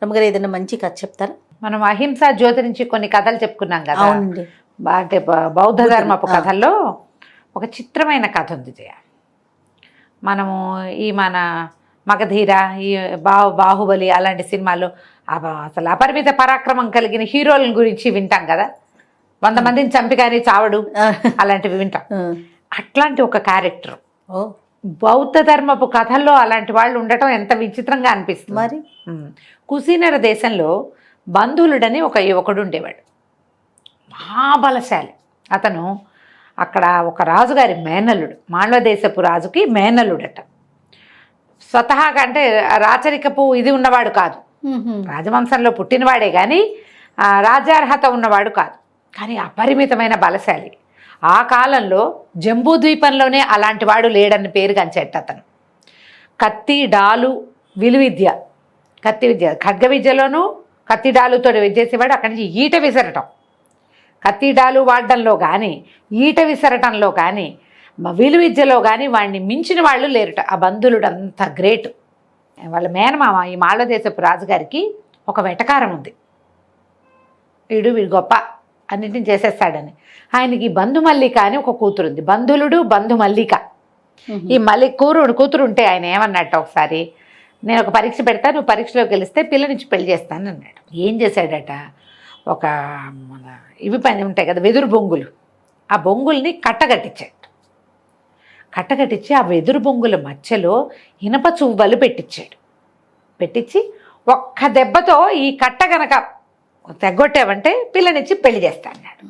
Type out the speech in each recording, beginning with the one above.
రమ్మగారు ఏదైనా మంచి కథ చెప్తారా? మనం అహింసా జ్యోతి నుంచి కొన్ని కథలు చెప్పుకున్నాం కదా. అవునండి. అంటే బౌద్ధ ధర్మపు కథల్లో ఒక చిత్రమైన కథ ఉంది జయ. మనము ఈ మన మగధీర, ఈ బాహుబలి అలాంటి సినిమాల్లో అసలు అపరిమిత పరాక్రమం కలిగిన హీరోల గురించి వింటాం కదా. 100 మందిని చంపి కానీ చావడు అలాంటివి వింటాం. అట్లాంటి ఒక క్యారెక్టర్ బౌద్ధ ధర్మపు కథల్లో అలాంటి వాళ్ళు ఉండటం ఎంత విచిత్రంగా అనిపిస్తుంది. మరి కుశీనర దేశంలో బంధువులుడని ఒక యువకుడు ఉండేవాడు, మహాబలశాలి. అతను అక్కడ ఒక రాజుగారి మేనల్లుడు, మాండ్వ దేశపు రాజుకి మేనల్లుడట. స్వతహాగా అంటే రాచరికపు ఇది ఉన్నవాడు కాదు, రాజవంశంలో పుట్టినవాడే కానీ రాజ్యార్హత ఉన్నవాడు కాదు, కానీ అపరిమితమైన బలశాలి. ఆ కాలంలో జంబూ ద్వీపంలోనే అలాంటి వాడు లేడని పేరు కంచెట్ట అతను. కత్తి డాలు విలువిద్య, కత్తి విద్య ఖడ్గ విద్యలోనూ కత్తి డాలుతో విద్యేసేవాడు. అక్కడి నుంచి ఈట విసరటం, కత్తి డాలు వాడడంలో కానీ ఈట విసరటంలో కానీ విలువిద్యలో కానీ వాడిని మించిన వాళ్ళు లేరుట. ఆ బంధువులుడు అంత గ్రేట్. వాళ్ళ మేనమామ ఈ మాండ్వ దేశపు రాజుగారికి ఒక వెటకారం ఉంది, వీడు గొప్ప అన్నింటిని చేసేస్తాడని. ఆయనకి బంధుమల్లిక అని ఒక కూతురు ఉంది, బంధులుడు బంధుమల్లిక. ఈ కూతురు ఉంటే ఆయన ఏమన్నట్టు, ఒకసారి నేను ఒక పరీక్ష పెడతా, నువ్వు పరీక్షలో గెలిస్తే పిల్లనిచ్చి పెళ్లి చేస్తాను అన్నాడు. ఏం చేశాడట, ఒక మన ఇవి పని ఉంటాయి కదా వెదురు బొంగులు, ఆ బొంగుల్ని కట్టగట్టించాడు. కట్టగట్టించి ఆ వెదురు బొంగుల మధ్యలో ఇనప చువ్వలు పెట్టించి ఒక్క దెబ్బతో ఈ కట్ట గనక తెగొట్టావంటే పిల్లనిచ్చి పెళ్లి చేస్తా అన్నాడు.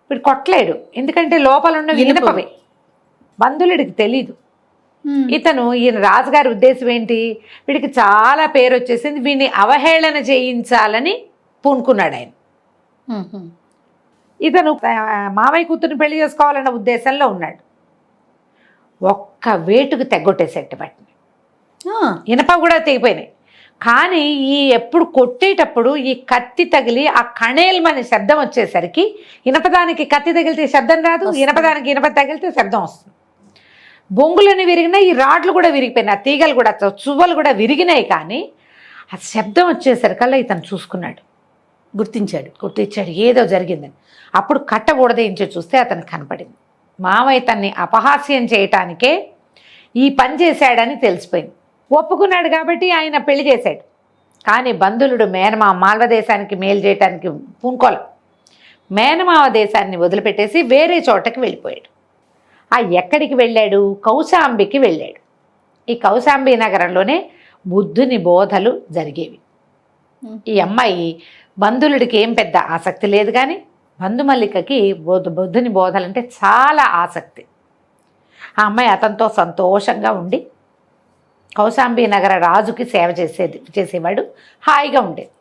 వీడు కొట్టలేడు, ఎందుకంటే లోపల ఉన్నవి ఇనపవి. బంధువుడికి తెలీదు. ఈయన రాజుగారి ఉద్దేశం ఏంటి, వీడికి చాలా పేరు వచ్చేసింది, వీడిని అవహేళన చేయించాలని పూనుకున్నాడు ఆయన. ఇతను మావయ్య కూతురుని పెళ్లి చేసుకోవాలన్న ఉద్దేశంలో ఉన్నాడు. ఒక్క వేటుకు తెగొట్టేసేట వాటిని, ఇనప కూడా తెగిపోయినాయి. కానీ ఎప్పుడు కొట్టేటప్పుడు ఈ కత్తి తగిలి ఆ కణేల్మని శబ్దం వచ్చేసరికి, ఇనపదానికి కత్తి తగిలితే శబ్దం రాదు, ఇనపదానికి ఇనప తగిలితే శబ్దం వస్తుంది. బొంగులని విరిగినాయి, ఈ రాడ్లు కూడా విరిగిపోయినాయి, ఆ తీగలు కూడా చువ్వలు కూడా విరిగినాయి. కానీ ఆ శబ్దం వచ్చేసరికల్లా ఇతను చూసుకున్నాడు, గుర్తించాడు ఏదో జరిగిందని. అప్పుడు కట్ట ఊడదేయించి చూస్తే అతనికి కనపడింది. మావయ్య తన్ని అపహాస్యం చేయటానికే ఈ పని చేశాడని తెలిసిపోయింది. ఒప్పుకున్నాడు కాబట్టి ఆయన పెళ్లి చేశాడు. కానీ బంధువులుడు మేనమావ మాల్వ దేశానికి మేలు చేయటానికి పూనుకోలే. మేనమావ దేశాన్ని వదిలిపెట్టేసి వేరే చోటకి వెళ్ళిపోయాడు. ఎక్కడికి వెళ్ళాడు, కౌశాంబికి వెళ్ళాడు. ఈ కౌశాంబి నగరంలోనే బుద్ధుని బోధలు జరిగేవి. ఈ అమ్మాయి బంధువులుడికి ఏం పెద్ద ఆసక్తి లేదు, కానీ బంధుమల్లికకి బుద్ధుని బోధలంటే చాలా ఆసక్తి. ఆ అమ్మాయి అతనితో సంతోషంగా ఉండి కౌశాంబి నగర రాజుకి సేవ చేసేవాడు, హాయిగా ఉండేది.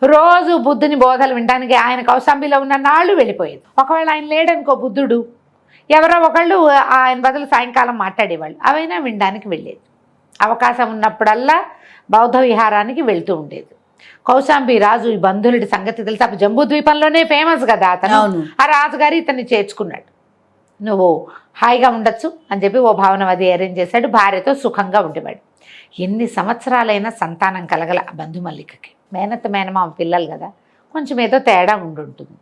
రోజు బుద్ధుని బోధలు వినడానికి ఆయన కౌశాంబిలో ఉన్న నాళ్ళు వెళ్ళిపోయేది. ఒకవేళ ఆయన లేడనుకో బుద్ధుడు, ఎవరో ఒకళ్ళు ఆయన బదులు సాయంకాలం మాట్లాడేవాళ్ళు, అవైనా వినడానికి వెళ్ళేది. అవకాశం ఉన్నప్పుడల్లా బౌద్ధ విహారానికి వెళ్తూ ఉండేది. కౌశాంబి రాజు ఈ బంధువుడి సంగతి తెలిసి, అప్పుడు జంబూ ద్వీపంలోనే ఫేమస్ కదా అతను. ఆ రాజుగారి ఇతన్ని చేర్చుకున్నాడు. నువ్వు హాయిగా ఉండొచ్చు అని చెప్పి ఓ భవనం అది అరేంజ్ చేశాడు. భార్యతో సుఖంగా ఉండేవాడు. ఎన్ని సంవత్సరాలైనా సంతానం కలగల బంధుమల్లికకి. మేనమామ పిల్లలు కదా, కొంచెం ఏదో తేడా ఉండుంటుంది.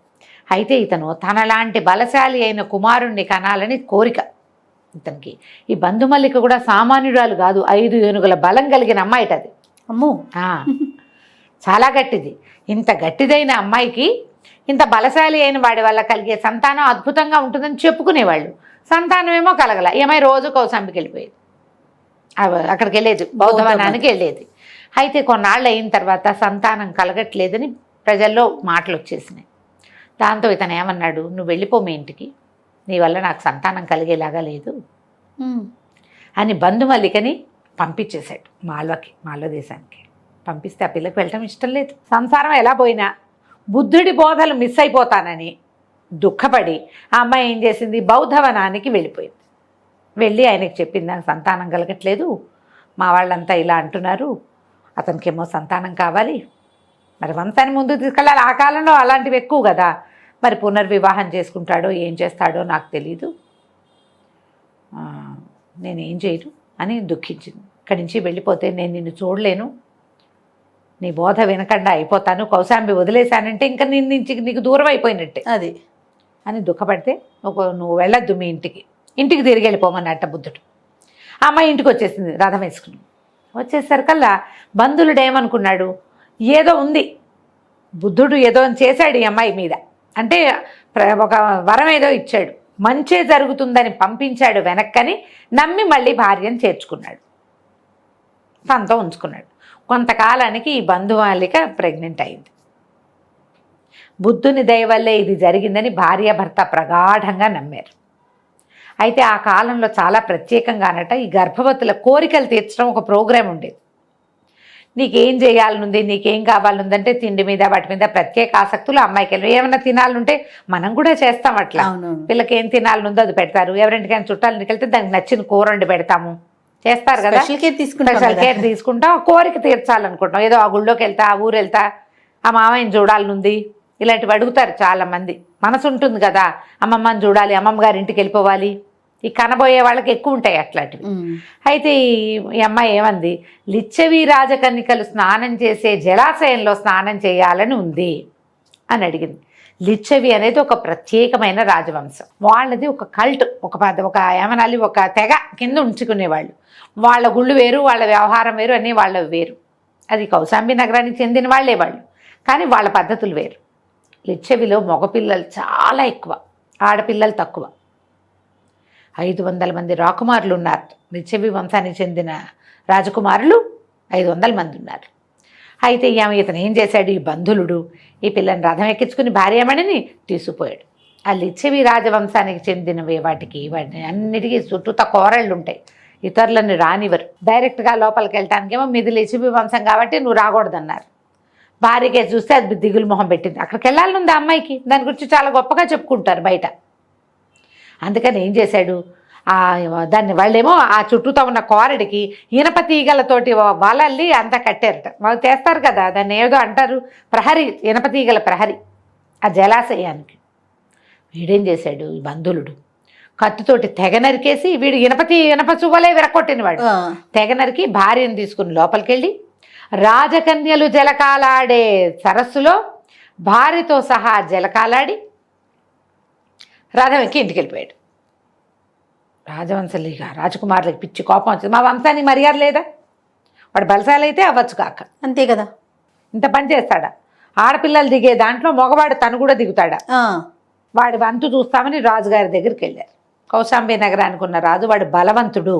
అయితే ఇతను తనలాంటి బలశాలి అయిన కుమారుణ్ణి కనాలని కోరిక ఇతనికి. ఈ బంధుమల్లిక కూడా సామాన్యురాలు కాదు, 5 ఏనుగుల బలం కలిగిన అమ్మాయిట అది. అమ్మో, చాలా గట్టిది. ఇంత గట్టిదైన అమ్మాయికి ఇంత బలశాలి అయిన వాడి వల్ల కలిగే సంతానం అద్భుతంగా ఉంటుందని చెప్పుకునేవాళ్ళు. సంతానం ఏమో కలగల. ఏమై రోజు కౌశాంబికి వెళ్ళిపోయేది, అక్కడికి వెళ్ళేది, బౌద్ధవనానికి వెళ్ళేది. అయితే కొన్నాళ్ళు అయిన తర్వాత సంతానం కలగట్లేదని ప్రజల్లో మాటలు వచ్చేసినాయి. దాంతో ఇతను ఏమన్నాడు, నువ్వు వెళ్ళిపో మీ ఇంటికి, నీ వల్ల నాకు సంతానం కలిగేలాగా లేదు అని బంధుమల్లికని పంపించేశాడు మాల్వ దేశానికి. పంపిస్తే ఆ పిల్లకి వెళ్ళటం ఇష్టం లేదు. సంసారం ఎలా పోయినా బుద్ధుడి బోధలు మిస్ అయిపోతానని దుఃఖపడి ఆ అమ్మాయి ఏం చేసింది, బౌద్ధవనానికి వెళ్ళిపోయింది. వెళ్ళి ఆయనకి చెప్పింది, నాకు సంతానం కలగట్లేదు, మా వాళ్ళంతా ఇలా అంటున్నారు, అతనికేమో సంతానం కావాలి, మరి వంశాన్ని ముందుకు తీసుకెళ్ళాలి. ఆ కాలంలో అలాంటివి ఎక్కువ కదా, మరి పునర్వివాహం చేసుకుంటాడో ఏం చేస్తాడో నాకు తెలీదు, నేనేం చేయను అని దుఃఖించింది. ఇక్కడి నుంచి వెళ్ళిపోతే నేను నిన్ను చూడలేను, నీ బోధ వినకుండా అయిపోతాను, కౌశాంబి వదిలేశానంటే ఇంకా నేను నీకు దూరం అయిపోయినట్టే అది అని దుఃఖపడితే నువ్వు వెళ్ళొద్దు మీ ఇంటికి తిరిగి వెళ్ళిపోమన్నట్ట బుద్ధుడు. ఆ అమ్మాయి ఇంటికి వచ్చేసింది రథం వేసుకుని. వచ్చేసరికల్లా బంధువుడు ఏమనుకున్నాడు, ఏదో ఉంది, బుద్ధుడు ఏదో చేశాడు ఈ అమ్మాయి మీద, అంటే ఒక వరం ఏదో ఇచ్చాడు, మంచే జరుగుతుందని పంపించాడు వెనక్కని నమ్మి మళ్ళీ భార్యను చేర్చుకున్నాడు, తనతో ఉంచుకున్నాడు. కొంతకాలానికి ఈ బంధువాలిక ప్రెగ్నెంట్ అయింది. బుద్ధుని దయ వల్లే ఇది జరిగిందని భార్యాభర్త ప్రగాఢంగా నమ్మారు. అయితే ఆ కాలంలో చాలా ప్రత్యేకంగానట ఈ గర్భవతుల కోరికలు తీర్చడం ఒక ప్రోగ్రాం ఉండేది. నీకేం చేయాలనుంది, నీకేం కావాలనుందంటే తిండి మీద వాటి మీద ప్రత్యేక ఆసక్తులు అమ్మాయికి వెళ్ళి ఏమైనా తినాలనుంటే మనం కూడా చేస్తాం అట్లా. పిల్లకి ఏం తినాలనుందో అది పెడతారు. ఎవరింటికైనా చుట్టాలకి వెళ్తే దానికి నచ్చిన కూర వండి పెడతాము, చేస్తారు కదా, స్పెషల్ కేర్ తీసుకుంటాం. కోరిక తీర్చాలనుకుంటాం, ఏదో ఆ గుళ్ళోకి వెళ్తా, ఆ ఊరు వెళ్తా, ఆ మామయ్యని చూడాలనుంది, ఇలాంటివి అడుగుతారు చాలామంది. మనసు ఉంటుంది కదా, అమ్మమ్మని చూడాలి, అమ్మమ్మ గారి ఇంటికి వెళ్ళిపోవాలి, ఈ కనబోయే వాళ్ళకి ఎక్కువ ఉంటాయి అట్లాంటివి. అయితే ఈ అమ్మాయి ఏమంది, లిచ్చవి రాజకన్నికలు స్నానం చేసే జలాశయంలో స్నానం చేయాలని ఉంది అని అడిగింది. లిచ్చవి అనేది ఒక ప్రత్యేకమైన రాజవంశం, వాళ్ళది ఒక కల్ట్, ఒక ఏమనాలి, ఒక తెగ కింద ఉంచుకునేవాళ్ళు. వాళ్ళ గుళ్ళు వేరు, వాళ్ళ వ్యవహారం వేరు, అన్నీ వాళ్ళవి వేరు. అది కౌశాంబి నగరానికి చెందిన వాళ్ళే వాళ్ళు, కానీ వాళ్ళ పద్ధతులు వేరు. లిచ్చవిలో మగపిల్లలు చాలా ఎక్కువ, ఆడపిల్లలు తక్కువ. 500 మంది రాకుమారులు ఉన్నారు. లిచ్చవి వంశానికి చెందిన రాజకుమారులు 500 మంది ఉన్నారు. అయితే ఇతను ఏం చేశాడు, ఈ బంధులుడు ఈ పిల్లని రథం ఎక్కించుకుని భార్యమణిని తీసుకుపోయాడు. ఆ లిచ్చవి రాజవంశానికి చెందినవి వాటికి అన్నిటికీ చుట్టూత కోరళ్ళు ఉంటాయి, ఇతరులని రానివ్వరు. డైరెక్ట్గా లోపలికి వెళ్ళటానికేమో మీది లిచ్చవి వంశం కాబట్టి నువ్వు రాకూడదన్నారు. భార్యకే చూస్తే అది దిగులు మొహం పెట్టింది. అక్కడికి వెళ్ళాలనుంది ఆ అమ్మాయికి, దాని గురించి చాలా గొప్పగా చెప్పుకుంటారు బయట. అందుకని ఏం చేశాడు, దాన్ని వాళ్ళేమో ఆ చుట్టూతో ఉన్న కోరడికి ఇనప తీగలతోటి వలల్లి అంతా కట్టారట. వాళ్ళు చేస్తారు కదా, దాన్ని ఏదో అంటారు, ప్రహరీ, ఇనప తీగల ప్రహరీ ఆ జలాశయానికి. వీడేం చేశాడు, ఈ బంధులుడు కత్తితోటి తెగ నరికేసి, వీడు ఇనప చువ్వలే విరక్కొట్టినవాడు, తెగ నరికి భార్యను తీసుకుని లోపలికి వెళ్ళి రాజకన్యలు జలకాలాడే సరస్సులో భార్యతో సహా జలకాలాడి రథం ఎక్కి ఇంటికి వెళ్ళిపోయాడు. రాజవంశలిగా రాజకుమారులకి పిచ్చి కోపం వచ్చింది, మా వంశానికి మర్యాద లేదా, వాడు బలశాలైతే అవ్వచ్చు కాక, అంతే కదా, ఇంత పని చేస్తాడా, ఆడపిల్లలు దిగే దాంట్లో మగవాడు తను కూడా దిగుతాడా, వాడి వంతు చూస్తామని రాజుగారి దగ్గరికి వెళ్ళారు. కౌశాంబి నగరానికి ఉన్న రాజు, వాడు బలవంతుడు,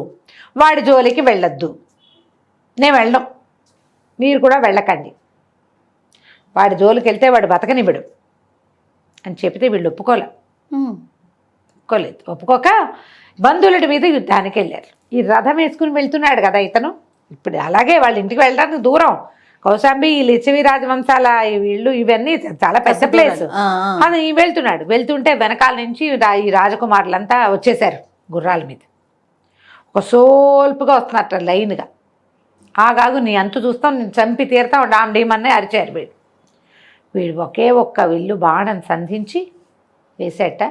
వాడి జోలికి వెళ్ళొద్దు, నేను వెళ్ళను, మీరు కూడా వెళ్ళకండి, వాడి జోలికి వెళ్తే వాడు బతకనివ్వడు అని చెప్తే వీళ్ళు ఒప్పుకోలేదు. ఒప్పుకోక బంధువులటి మీద యుద్ధానికి వెళ్ళారు. ఈ రథం వేసుకుని వెళ్తున్నాడు కదా ఇతను, ఇప్పుడు అలాగే వాళ్ళ ఇంటికి వెళ్ళడానికి దూరం. కౌశాంబి ఈ లిచ్చవి రాజవంశాల వీళ్ళు ఇవన్నీ చాలా పెద్ద ప్లేస్, అది వెళ్తుంటే వెనకాల నుంచి ఈ రాజకుమారులంతా వచ్చేసారు గుర్రాల మీద, ఒక సోల్పుగా వస్తున్నట్టు లైన్గా. ఆగాగు, నీ అంతు చూస్తాం, నేను చంపి తీరుతాం, డామ్ డీమన్నే అరిచారు వీడు ఒకే ఒక్క విల్లు బాణం సంధించి వేసేట,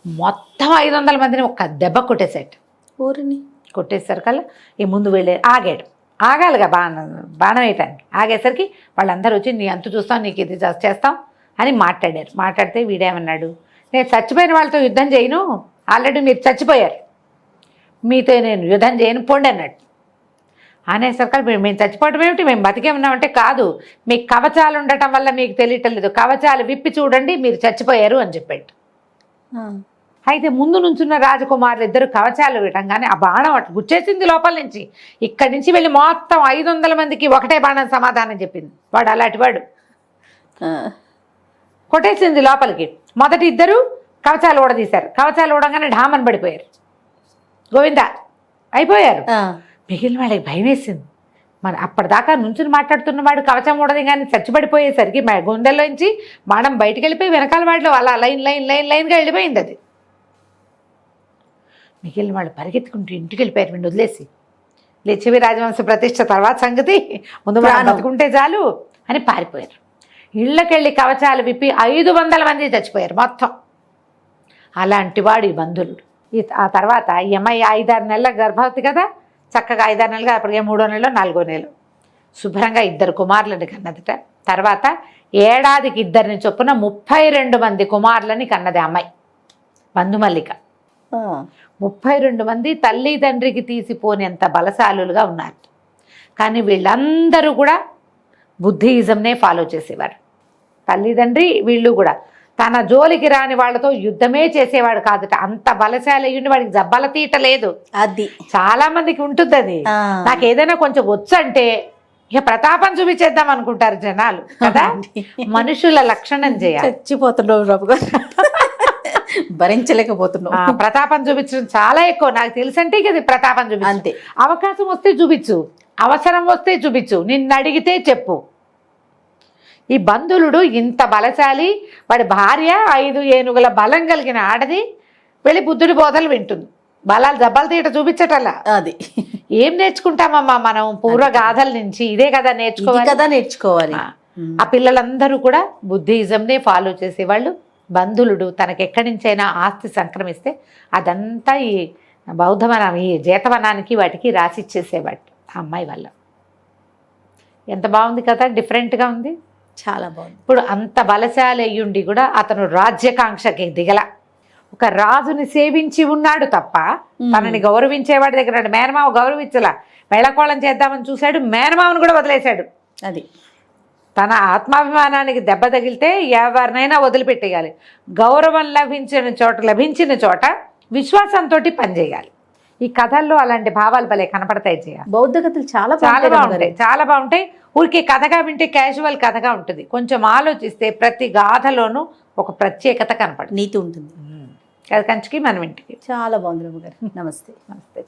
మొత్తం 500 మందిని ఒక్క దెబ్బ కొట్టేసేట. ఊరిని కొట్టేసరికల్లా ఈ ముందు వెళ్ళే ఆగాలిగా బాణం వేయటానికి. ఆగేసరికి వాళ్ళందరూ వచ్చి నీ అంతు చూస్తాం, నీకు ఇది చేస్తాం అని మాట్లాడితే వీడేమన్నాడు, నేను చచ్చిపోయిన వాళ్ళతో యుద్ధం చేయను, ఆల్రెడీ మీరు చచ్చిపోయారు, మీతో నేను యుద్ధం చేయను, పోండి అన్నట్టు అనేసరికి మేము చచ్చిపోవటం ఏమిటి, మేము బతికే ఉన్నామంటే, కాదు మీకు కవచాలు ఉండటం వల్ల మీకు తెలియటం లేదు, కవచాలు విప్పి చూడండి మీరు చచ్చిపోయారు అని చెప్పాడు. అయితే ముందు నుంచున్న రాజకుమారులు ఇద్దరు కవచాలు విటంగానే ఆ బాణం అటు గుచ్చేసింది లోపల నుంచి. ఇక్కడి నుంచి వెళ్ళి మొత్తం 500 మందికి ఒకటే బాణం సమాధానం చెప్పింది. వాడు అలాంటి వాడు, కొట్టేసింది లోపలికి. మొదటి ఇద్దరు కవచాలు ఊడదీశారు, కవచాలు ఊడగానే ఢామని పడిపోయారు, గోవిందా అయిపోయారు. మిగిలిన వాళ్ళకి భయం వేసింది. మరి అప్పటిదాకా నుంచుని మాట్లాడుతున్నవాడు కవచం ఊడది కానీ చచ్చిపడిపోయేసరికి గుండెల్లోంచి బాణం బయటికి వెళ్ళిపోయి వెనకాల వాడిలో అలా లైన్గా వెళ్ళిపోయింది. అది మిగిలిన వాళ్ళు పరిగెత్తుకుంటూ ఇంటికి వెళ్ళిపోయారు వీడిని వదిలేసి. లిచ్చవి రాజవంశ ప్రతిష్ట తర్వాత సంగతి, ముందు మనం బతుకుంటే చాలు అని పారిపోయారు. ఇళ్ళకెళ్ళి కవచాలు విప్పి 500 మంది చచ్చిపోయారు మొత్తం. అలాంటి వాడు ఈ బంధువుడు. ఆ తర్వాత ఈ అమ్మాయి 5-6 నెలల గర్భవతి కదా, చక్కగా 5-6 నెలలుగా, అప్పటికే 3వ నెలలో 4వ నెలలో శుభ్రంగా 2 కుమారులని కన్నదిట. తర్వాత ఏడాదికి 2 చొప్పున 32 మంది కుమారులని కన్నది అమ్మాయి బంధుమల్లిక. 32 మంది తల్లి తండ్రికి తీసిపోనేంత బలశాలులుగా ఉన్నారు. కానీ వీళ్ళందరూ కూడా బుద్ధిజంనే ఫాలో చేసేవారు. తల్లిదండ్రి వీళ్ళు కూడా తన జోలికి రాని వాళ్ళతో యుద్ధమే చేసేవాడు కాదుట. అంత బలశాలి అయ్యుండి వాడికి జబ్బల తీట లేదు. అది చాలా మందికి ఉంటుంది. అది నాకు ఏదైనా కొంచెం వచ్చు అంటే ఇక ప్రతాపం చూపించేద్దాం అనుకుంటారు జనాలు కదా. మనుషుల లక్షణం చేయాలి. చచ్చిపోతున్నావు రాబు గారు, భరించలేకపోతున్నావు. ప్రతాపం చూపించడం చాలా ఎక్కువ. నాకు తెలుసంటే ఇక అది ప్రతాపం చూపించు. అంతే. అవకాశం వస్తే చూపించు, అవసరం వస్తే చూపించు, నిన్ను అడిగితే చెప్పు. ఈ బంధులుడు ఇంత బలశాలి. వాడి భార్య 5 ఏనుగుల బలం కలిగిన ఆడది వెళ్ళి బుద్ధుడి బోధలు వింటుంది. బలాలు జబ్బలు తీట చూపించటల్లా. అది ఏం నేర్చుకుంటామమ్మా మనం పూర్వగాథల నుంచి? ఇదే కదా నేర్చుకోవాలి. ఆ పిల్లలందరూ కూడా బుద్ధిజంనే ఫాలో చేసేవాళ్ళు. బంధులుడు తనకెక్కడి నుంచైనా ఆస్తి సంక్రమిస్తే అదంతా ఈ బౌద్ధవనం, ఈ జీతవనానికి వాటికి రాసిచ్చేసేవాడు ఆ అమ్మాయి వల్ల. ఎంత బాగుంది కదా, డిఫరెంట్గా ఉంది. చాలా బాగుంది. ఇప్పుడు అంత బలశాలి అయ్యుండి కూడా అతను రాజ్యకాంక్షకి దిగల. ఒక రాజుని సేవించి ఉన్నాడు తప్ప తనని గౌరవించేవాడి దగ్గర మేనమావ గౌరవించలా. వెళ్ళకోళం చేద్దామని చూశాడు, మేనమావను కూడా వదిలేశాడు. అది తన ఆత్మాభిమానానికి దెబ్బ తగిలితే ఎవరినైనా వదిలిపెట్టేయాలి. గౌరవం లభించిన చోట విశ్వాసంతో పనిచేయాలి. ఈ కథల్లో అలాంటి భావాలు భలే కనపడతాయి. బౌద్ధ కథలు చాలా బాగుంటాయి, చాలా బాగుంటాయి. ఊరికే కథగా వింటే క్యాజువల్ కథగా ఉంటుంది. కొంచెం ఆలోచిస్తే ప్రతి గాథలోనూ ఒక ప్రత్యేకత కనపడుతుంది, నీతి ఉంటుంది. అది కంచికి మనం ఇంటికి. చాలా బాగుంది రాము గారు. నమస్తే. నమస్తే.